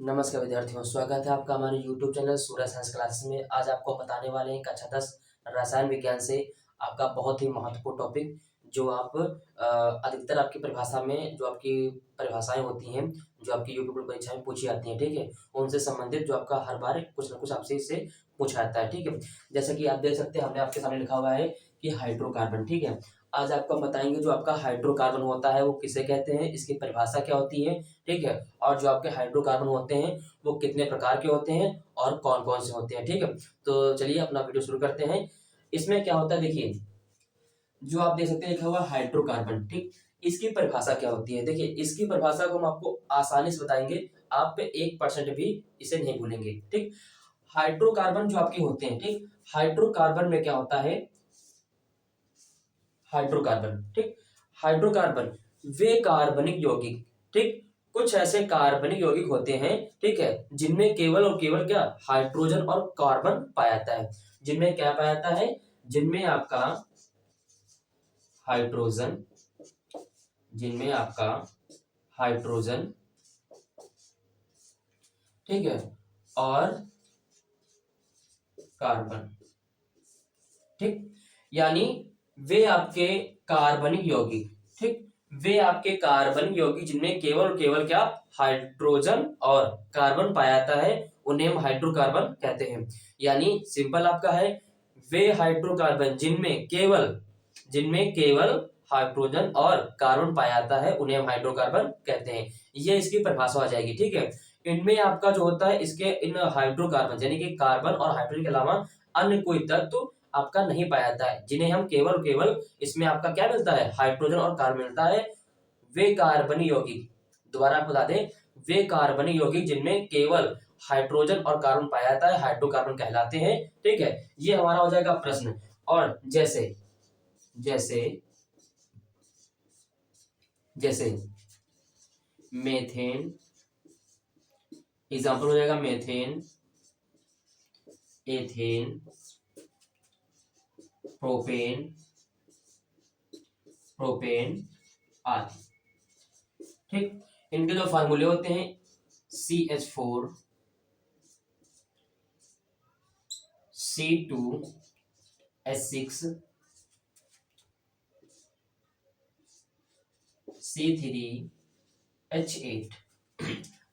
नमस्कार विद्यार्थियों, स्वागत है आपका हमारे YouTube चैनल सूर्य साइंस क्लासेस में। आज आपको बताने वाले हैं कक्षा 10 रसायन विज्ञान से आपका बहुत ही महत्वपूर्ण टॉपिक, जो आप अधिकतर आपकी परिभाषा में जो आपकी परिभाषाएं होती हैं, जो आपकी यूट्यूब परीक्षा में पूछी जाती हैं, ठीक है, उनसे संबंधित जो आपका हर बार कुछ ना कुछ आपसे इससे पूछा जाता है, ठीक है। जैसे कि आप देख सकते हैं, हमने आपके सामने लिखा हुआ है कि हाइड्रोकार्बन, ठीक है। आज आपको हम बताएंगे जो आपका हाइड्रोकार्बन होता है वो किसे कहते हैं, इसकी परिभाषा क्या होती है, ठीक है, और जो आपके हाइड्रोकार्बन होते हैं वो कितने प्रकार के होते हैं और कौन कौन से होते हैं, ठीक है। तो चलिए अपना वीडियो शुरू करते हैं। इसमें क्या होता है, देखिए, जो आप देख सकते हैं लिखा हुआ हाइड्रोकार्बन, ठीक, इसकी परिभाषा क्या होती है। देखिए, इसकी परिभाषा को हम आपको आसानी से बताएंगे, आप 1% भी इसे नहीं भूलेंगे, ठीक। हाइड्रोकार्बन जो आपके होते हैं, ठीक, हाइड्रोकार्बन में क्या होता है, हाइड्रोकार्बन, ठीक, हाइड्रोकार्बन वे कार्बनिक यौगिक, ठीक, कुछ ऐसे कार्बनिक यौगिक होते हैं, ठीक है, जिनमें केवल और केवल क्या, हाइड्रोजन और कार्बन पाया जाता है। जिनमें क्या पाया जाता है, जिनमें आपका हाइड्रोजन, जिनमें आपका हाइड्रोजन, ठीक है, और कार्बन, ठीक, यानी वे आपके कार्बनिक यौगिक, ठीक, वे आपके कार्बनिक यौगिक जिनमें केवल और केवल क्या, हाइड्रोजन और कार्बन पाया जाता है, उन्हें हम हाइड्रोकार्बन कहते हैं। यानी सिंपल आपका है, वे हाइड्रोकार्बन जिनमें केवल हाइड्रोजन और कार्बन पाया जाता है, उन्हें हम हाइड्रोकार्बन कहते हैं। ये इसकी परिभाषा आ जाएगी, ठीक है। इनमें आपका जो होता है, इसके इन हाइड्रोकार्बन यानी कि कार्बन और हाइड्रोजन के अलावा अन्य कोई तत्व आपका नहीं पाया जाता है, जिन्हें हम केवल इसमें आपका क्या मिलता है, हाइड्रोजन और कार्बन मिलता है। वे कार्बनिक यौगिक, दोबारा आपको बता दें, वे कार्बनिक यौगिक जिनमें केवल हाइड्रोजन और कार्बन पाया जाता है, हाइड्रोकार्बन कहलाते हैं, ठीक है। ये हमारा हो जाएगा प्रश्न। और जैसे जैसे जैसे मेथेन, एग्जाम्पल हो जाएगा मेथेन, एथेन, प्रोपेन आदि, ठीक। इनके जो फार्मूले होते हैं, CH4 C2H6 C3H8।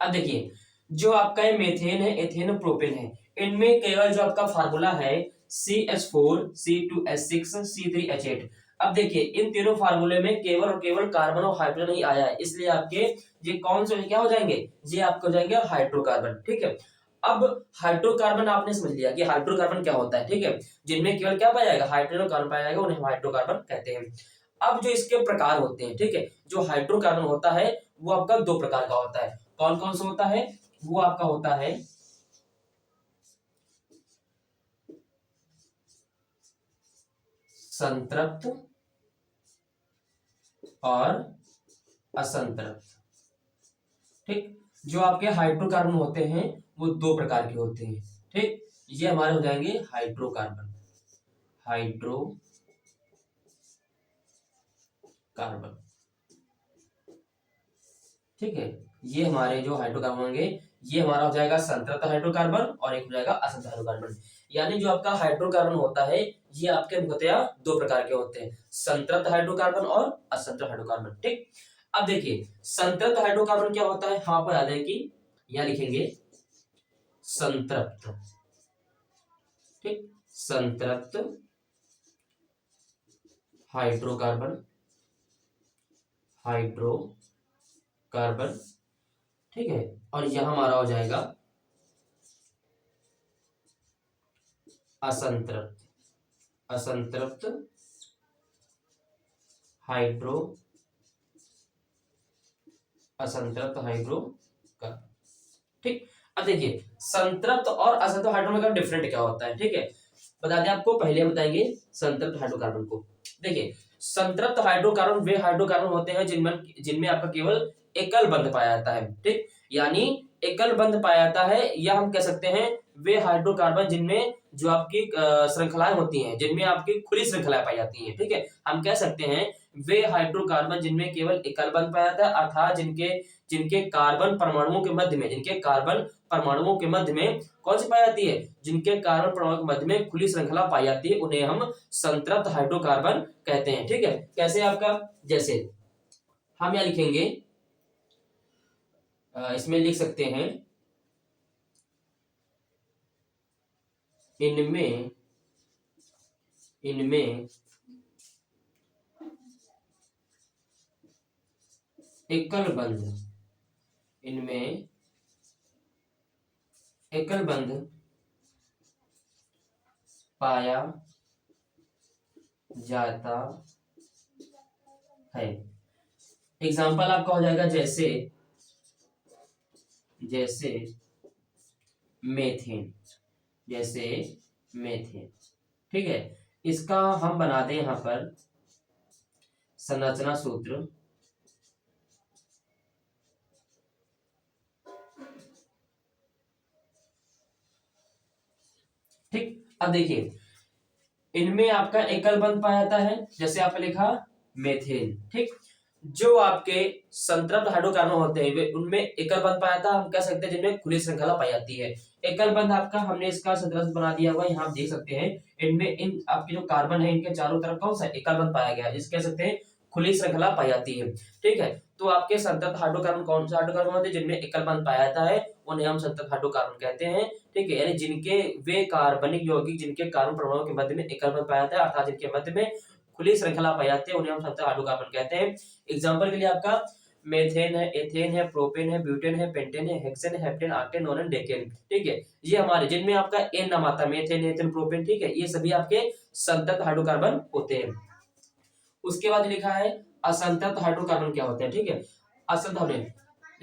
अब देखिए, जो आपका ये मेथेन है, एथेन और प्रोपेन है, इनमें केवल जो आपका फार्मूला है CH4 C2H6 C3H8। अब देखिए, इन तीनों फार्मूले में केवल और केवल कार्बन और हाइड्रोजन ही आया है, इसलिए आपके ये कौन से क्या हो जाएंगे, ये आपके हो जाएंगे हाइड्रोकार्बन, ठीक है। अब हाइड्रोकार्बन आपने समझ लिया कि हाइड्रोकार्बन क्या होता है, ठीक है, जिनमें केवल क्या पाया जाएगा, हाइड्रोजन और कार्बन पाया जाएगा, उन्हें हम हाइड्रोकार्बन कहते हैं। अब जो इसके प्रकार होते हैं, ठीक है, जो हाइड्रोकार्बन होता है वो आपका दो प्रकार का होता है। कौन कौन सा होता है, वो आपका होता है संतृप्त और असंतृप्त, ठीक। जो आपके हाइड्रोकार्बन होते हैं वो दो प्रकार के होते हैं, ठीक। ये हमारे हो जाएंगे हाइड्रोकार्बन, ठीक है। ये हमारे जो हाइड्रोकार्बन होंगे, ये हमारा हो जाएगा संतृप्त हाइड्रोकार्बन और एक हो जाएगा असंतृप्त हाइड्रोकार्बन। यानी जो आपका हाइड्रोकार्बन होता है, ये आपके मुख्यतया दो प्रकार के होते हैं, संतृप्त हाइड्रोकार्बन और असंतृप्त हाइड्रोकार्बन, ठीक। अब देखिए, संतृप्त हाइड्रोकार्बन क्या होता है, हम आपको याद है कि यहां लिखेंगे संतृप्त, ठीक, संतृप्त हाइड्रोकार्बन, ठीक है। और यह हमारा हो जाएगा असंतृप्त हाइड्रोकार्बन, ठीक। अब देखिए, संतृप्त और असंतृप्त हाइड्रोकार्बन का डिफरेंट क्या होता है, ठीक है, बता दें आपको, पहले हम बताएंगे संतृप्त हाइड्रोकार्बन को। देखिए, संतृप्त हाइड्रोकार्बन वे हाइड्रोकार्बन होते हैं जिनमें आपका केवल एकल बंध पाया जाता है, ठीक, यानी एकल बंध पाया जाता है, या हम कह सकते हैं वे हाइड्रोकार्बन जिनमें जो आपकी श्रृंखलाएं होती हैं, जिनमें आपकी खुली श्रृंखलाएं पाई जाती हैं, ठीक है। हम कह सकते हैं वे हाइड्रोकार्बन जिनमें केवल एकल बंध पाया जाता है, अर्थात जिनके जिनके कार्बन परमाणुओं के मध्य में, जिनके कार्बन परमाणुओं के मध्य में कौन सी पाई जाती है, जिनके कार्बन परमाणु के मध्य में खुली श्रृंखला पाई जाती है, उन्हें हम संतृप्त हाइड्रोकार्बन कहते हैं। ठीक है, कैसे आपका, जैसे हम यहां लिखेंगे, इसमें लिख सकते हैं, इनमें इनमें एकल बंध, इनमें एकल बंध पाया जाता है। एग्जाम्पल आपका हो जाएगा जैसे जैसे मेथेन, जैसे मेथेन। ठीक है, इसका हम बना दें यहां पर संरचना सूत्र। ठीक, अब देखिए, इनमें आपका एकल बंध पाया जाता है, जैसे आपने लिखा मेथेन। ठीक, जो आपके संतृप्त हाइड्रोकार्बन होते हैं वे उनमें एकल बंध पाया जाता है, हम कह सकते हैं जिनमें खुली श्रृंखला पाई जाती है। एकल बंध आपका हमने इसका संरचना बना दिया हुआ, यहाँ आप देख सकते हैं, इनमें इन आपके जो कार्बन है इनके चारों तरफ कौन सा एकल बंध पाया गया है, जिसके कह सकते हैं खुली श्रृंखला पाई जाती है। ठीक है, तो आपके संतृप्त हाइड्रोकार्बन कौन सा हाइड्रोकार्बन होते हैं, जिनमें एकल बंध पाया जाता है, उन्हें हम संतृप्त हाइड्रोकार्बन कहते हैं। ठीक है, यानी जिनके वे कार्बनिक यौगिक जिनके कार्बन परमाणु के मध्य में एकल बंध पाया जाता है, अर्थात जिनके मध्य में खुली श्रृंखला पाई जाती है, उन्हें हम संतृप्त हाइड्रोकार्बन कहते हैं। एग्जाम्पल के लिए आपका मेथेन है, एथेन है, प्रोपेन है, ब्यूटेन है, पेंटेन है, हेक्सेन, हेप्टेन, ऑक्टेन, नोनेन, डेकेन। ठीक है, ये हमारे जिनमें आपका एन नाम आता है, मेथेन, एथेन, प्रोपेन। ठीक है, ये सभी आपके संतृप्त हाइड्रोकार्बन होते हैं। उसके बाद लिखा है असंतृप्त हाइड्रोकार्बन क्या होते हैं। ठीक है, असंतृप्त हमने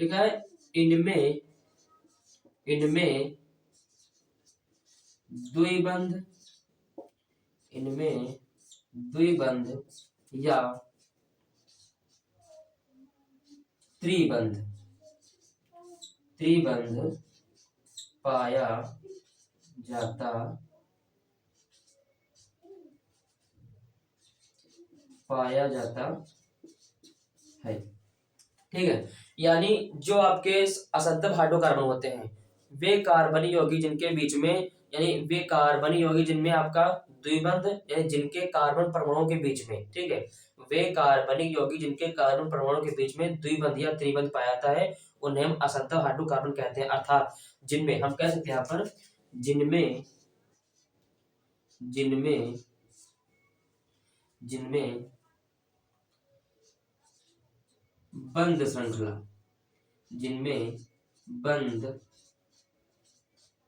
लिखा है इनमें इनमें द्विबंध, इनमें द्विबंध या त्रिबंध त्रिबंध पाया जाता है। ठीक है, यानी जो आपके असंतृप्त हाइड्रोकार्बन होते हैं वे कार्बनिक यौगिक जिनके बीच में, यानी वे कार्बनिक यौगिक जिनमें आपका द्विबंध, यानी जिनके कार्बन परमाणुओं के बीच में, ठीक है, वे कार्बनिक यौगिक जिनके कार्बन परमाणु के बीच में द्विबंध या त्रिबंध पाया जाता है, उन्हें हम असंतृप्त हाइड्रोकार्बन कहते हैं। अर्थात जिनमें हम कह सकते हैं यहाँ पर जिनमें जिनमें जिनमें बंध श्रृंखला, जिनमें बंध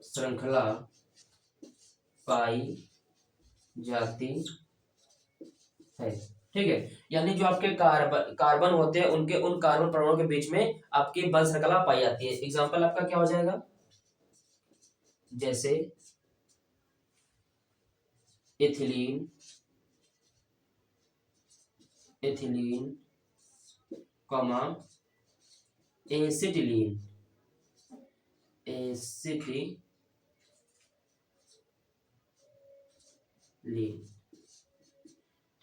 श्रृंखला पाई जाती है। ठीक है, यानी जो आपके कार्बन होते हैं उनके उन कार्बन परमाणु के बीच में आपकी बंध श्रृंखला पाई जाती है। एग्जाम्पल आपका क्या हो जाएगा, जैसे एथिलीन, एथिलीन, एसिटिलीन,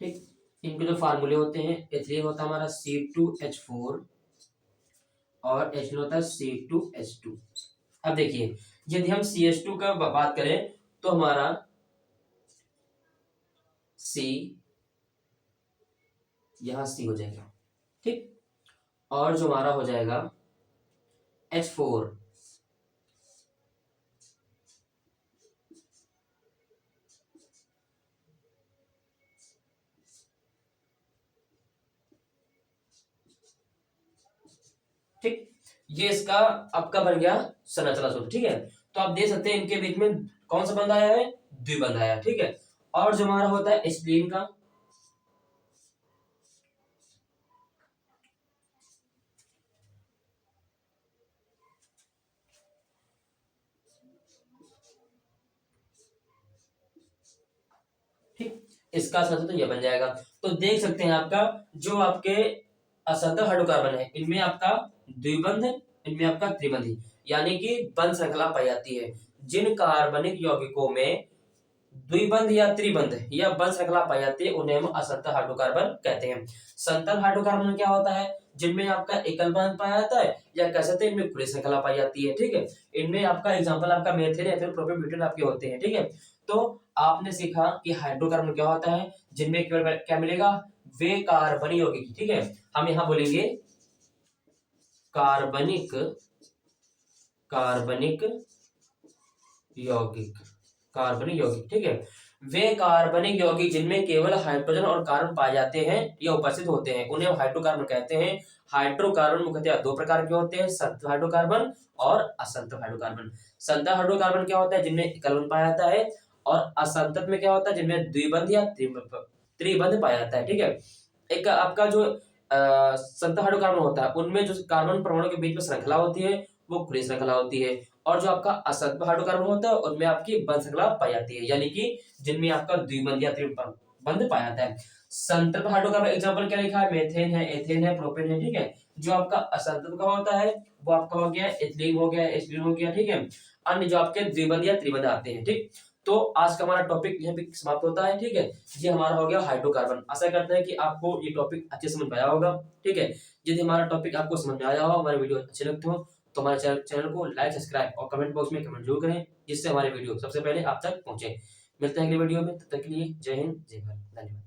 ठीक, इनके जो फार्मूले होते हैं, एथिलीन होता है हमारा C2H4 और एथिलीन होता है C2H2। अब देखिए, यदि हम CH2 का बात करें तो हमारा C, यहां C हो जाएगा। ठीक, और जो हमारा हो जाएगा H4, ठीक, ये इसका आपका बन गया संरचना सूत्र। ठीक है, तो आप देख सकते हैं इनके बीच में कौन सा बंध आया है, द्विबंध आया। ठीक है, और जो हमारा होता है एस्पिरिन का, ठीक, इसका संरचना तो ये बन जाएगा। तो देख सकते हैं आपका जो आपके असंतृप्त हाइड्रोकार्बन है इनमें आपका द्विबंध, इनमें आपका त्रिबंधी, यानी कि बंध श्रृंखला पाई जाती है जिन कार्बनिक यौगिकों में द्विबंध या त्रिबंध या बंध श्रृंखला पाई जाती है उन्हें हम असंतल हाइड्रोकार्बन कहते हैं। संतल हाइड्रोकार्बन क्या होता है, जिनमें आपका एकल बंध पाया जाता है या कह सकते हैं इनमें खुली श्रृंखला पाई जाती है। ठीक है, इनमें आपका एग्जांपल आपका मेथिल एथिल प्रोपेन ब्यूटेन आपके होते हैं। ठीक है, तो आपने सीखा कि हाइड्रोकार्बन क्या होता है, जिनमें केवल क्या मिलेगा, वे कार्बनिक यौगिक। ठीक है, हम यहाँ बोलेंगे कार्बनिक कार्बनिक यौगिक, कार्बनिक यौगिक। ठीक है, वे कार्बनिक यौगिक जिनमें केवल हाइड्रोजन और कार्बन पाए जाते हैं या उपस्थित होते हैं उन्हें हाइड्रोकार्बन कहते हैं। हाइड्रोकार्बन मुख्यतः दो प्रकार के होते हैं, संतल हाइड्रोकार्बन और असंतल हाइड्रोकार्बन। संतल हाइड्रोकार्बन क्या होता है, जिनमें एकल बंध पाया जाता है, और असंतल में क्या होता है, जिनमें द्विबंध या त्रिबंध पाया जाता है। ठीक है, एक आपका जो संतल हाइड्रोकार्बन होता है उनमें जो कार्बन परमाणु के बीच में श्रृंखला होती है वो खुली श्रृंखला होती है, और जो आपका असंतल हाइड्रोकार्बन होता है उनमें आपकी बंध श्रृंखला पाई जाती है, यानी कि जिनमें आपका द्विबंध या त्रिबंध पाया जाता है। संतृप्त हाइड्रोकार्बन एग्जांपल क्या लिखा है, मेथेन है, एथेन है, प्रोपेन है। ठीक है, जो आपका असंतृप्त का होता है वो आपका हो गया एथिलीन हो गया, एसिटिलीन हो गया। ठीक है, अन्य जो आपके द्विबंध या त्रिबंध आते हैं। ठीक, तो आज का हमारा टॉपिक यहाँ पे समाप्त होता है। ठीक है, ये हमारा हो गया हाइड्रोकार्बन। आशा करते हैं कि आपको ये टॉपिक अच्छे समझ में आया होगा। ठीक है, यदि हमारा टॉपिक आपको समझ में आया हो, हमारे वीडियो अच्छे लगते हो तो हमारे चैनल को लाइक सब्सक्राइब और कमेंट बॉक्स में कमेंट जरूर करें, जिससे हमारे वीडियो सबसे पहले आप तक पहुंचे। मिलते हैं अगले वीडियो में, तब तक के लिए जय हिंद जय भारत, धन्यवाद।